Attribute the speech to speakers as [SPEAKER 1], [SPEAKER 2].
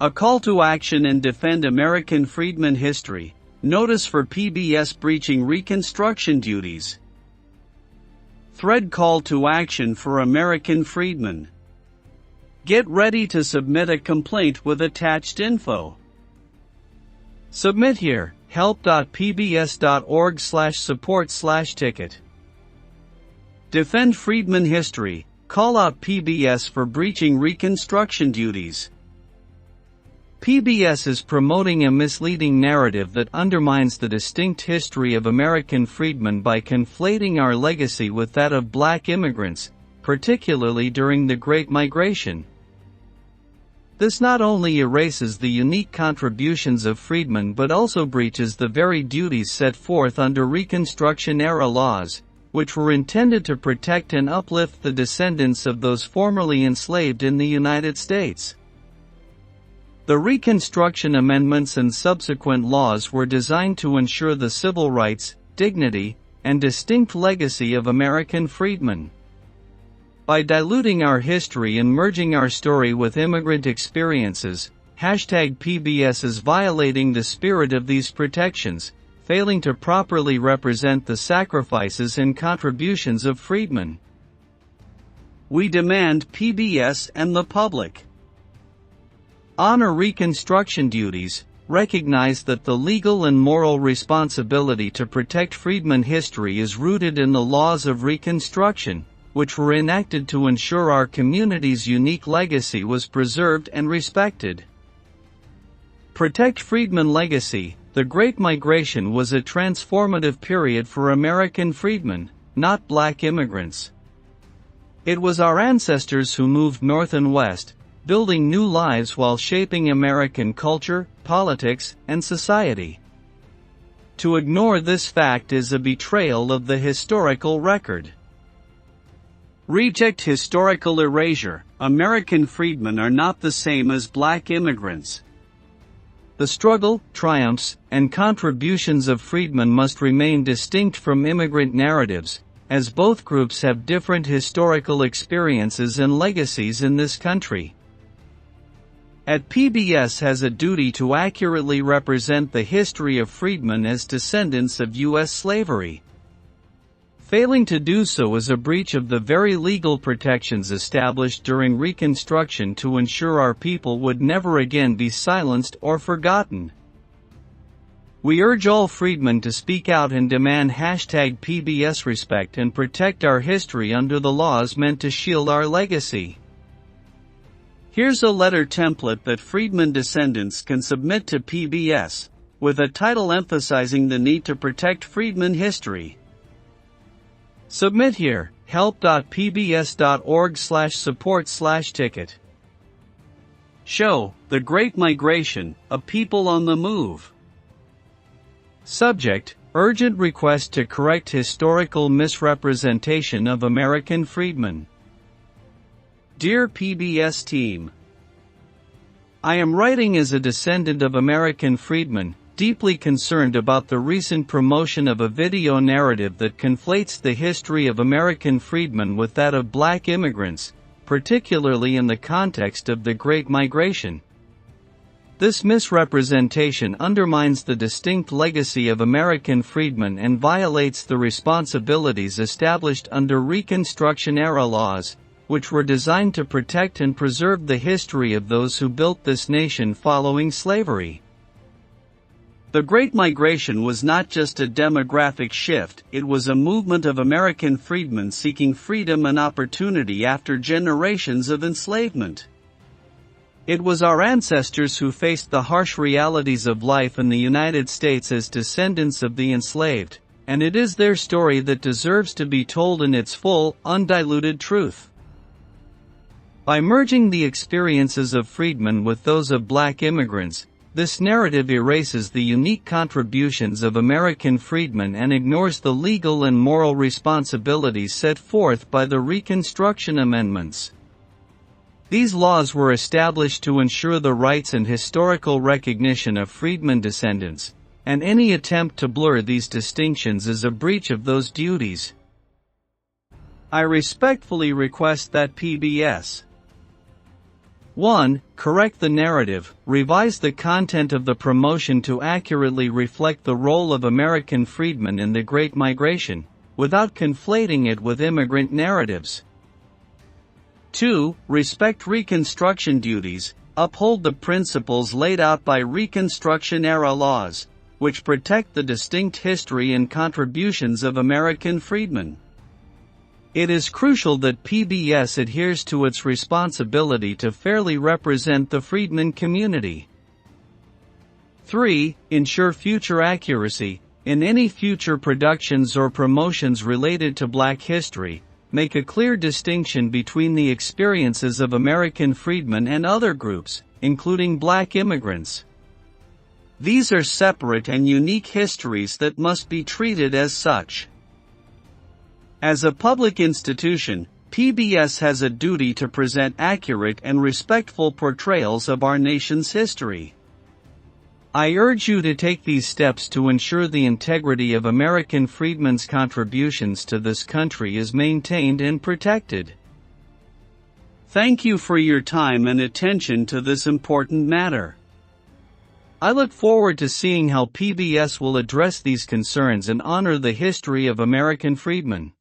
[SPEAKER 1] A call to action and defend American freedmen history. Notice for PBS breaching Reconstruction duties. Thread call to action for American freedmen. Get ready to submit a complaint with attached info. Submit here, help.pbs.org/support/ticket. Defend freedmen history. Call out PBS for breaching Reconstruction duties. PBS is promoting a misleading narrative that undermines the distinct history of American freedmen by conflating our legacy with that of black immigrants, particularly during the Great Migration. This not only erases the unique contributions of freedmen but also breaches the very duties set forth under Reconstruction-era laws, which were intended to protect and uplift the descendants of those formerly enslaved in the United States. The Reconstruction Amendments and subsequent laws were designed to ensure the civil rights, dignity, and distinct legacy of American freedmen. By diluting our history and merging our story with immigrant experiences, #PBS is violating the spirit of these protections, failing to properly represent the sacrifices and contributions of freedmen. We demand PBS and the public honor Reconstruction duties, recognize that the legal and moral responsibility to protect freedmen history is rooted in the laws of Reconstruction, which were enacted to ensure our community's unique legacy was preserved and respected. Protect freedmen legacy. The Great Migration was a transformative period for American freedmen, not black immigrants. It was our ancestors who moved north and west, building new lives while shaping American culture, politics, and society. To ignore this fact is a betrayal of the historical record. Reject historical erasure. American freedmen are not the same as black immigrants. The struggle, triumphs, and contributions of freedmen must remain distinct from immigrant narratives, as both groups have different historical experiences and legacies in this country. PBS has a duty to accurately represent the history of freedmen as descendants of U.S. slavery. Failing to do so is a breach of the very legal protections established during Reconstruction to ensure our people would never again be silenced or forgotten. We urge all freedmen to speak out and demand #PBS respect and protect our history under the laws meant to shield our legacy. Here's a letter template that freedmen descendants can submit to PBS, with a title emphasizing the need to protect freedmen history. Submit here, help.pbs.org/support/ticket. Show, The Great Migration, A People on the Move. Subject, Urgent request to correct historical misrepresentation of American freedmen. Dear PBS team, I am writing as a descendant of American freedmen, deeply concerned about the recent promotion of a video narrative that conflates the history of American freedmen with that of black immigrants, particularly in the context of the Great Migration. This misrepresentation undermines the distinct legacy of American freedmen and violates the responsibilities established under Reconstruction-era laws, which were designed to protect and preserve the history of those who built this nation following slavery. The Great Migration was not just a demographic shift, it was a movement of American freedmen seeking freedom and opportunity after generations of enslavement. It was our ancestors who faced the harsh realities of life in the United States as descendants of the enslaved, and it is their story that deserves to be told in its full, undiluted truth. By merging the experiences of freedmen with those of black immigrants, this narrative erases the unique contributions of American freedmen and ignores the legal and moral responsibilities set forth by the Reconstruction Amendments. These laws were established to ensure the rights and historical recognition of freedmen descendants, and any attempt to blur these distinctions is a breach of those duties. I respectfully request that PBS 1. Correct the narrative. Revise the content of the promotion to accurately reflect the role of American freedmen in the Great Migration, without conflating it with immigrant narratives. 2. Respect Reconstruction duties. Uphold the principles laid out by Reconstruction-era laws, which protect the distinct history and contributions of American freedmen. It is crucial that PBS adheres to its responsibility to fairly represent the freedmen community. 3. Ensure future accuracy. In any future productions or promotions related to Black history, make a clear distinction between the experiences of American freedmen and other groups, including Black immigrants. These are separate and unique histories that must be treated as such. As a public institution, PBS has a duty to present accurate and respectful portrayals of our nation's history. I urge you to take these steps to ensure the integrity of American freedmen's contributions to this country is maintained and protected. Thank you for your time and attention to this important matter. I look forward to seeing how PBS will address these concerns and honor the history of American freedmen.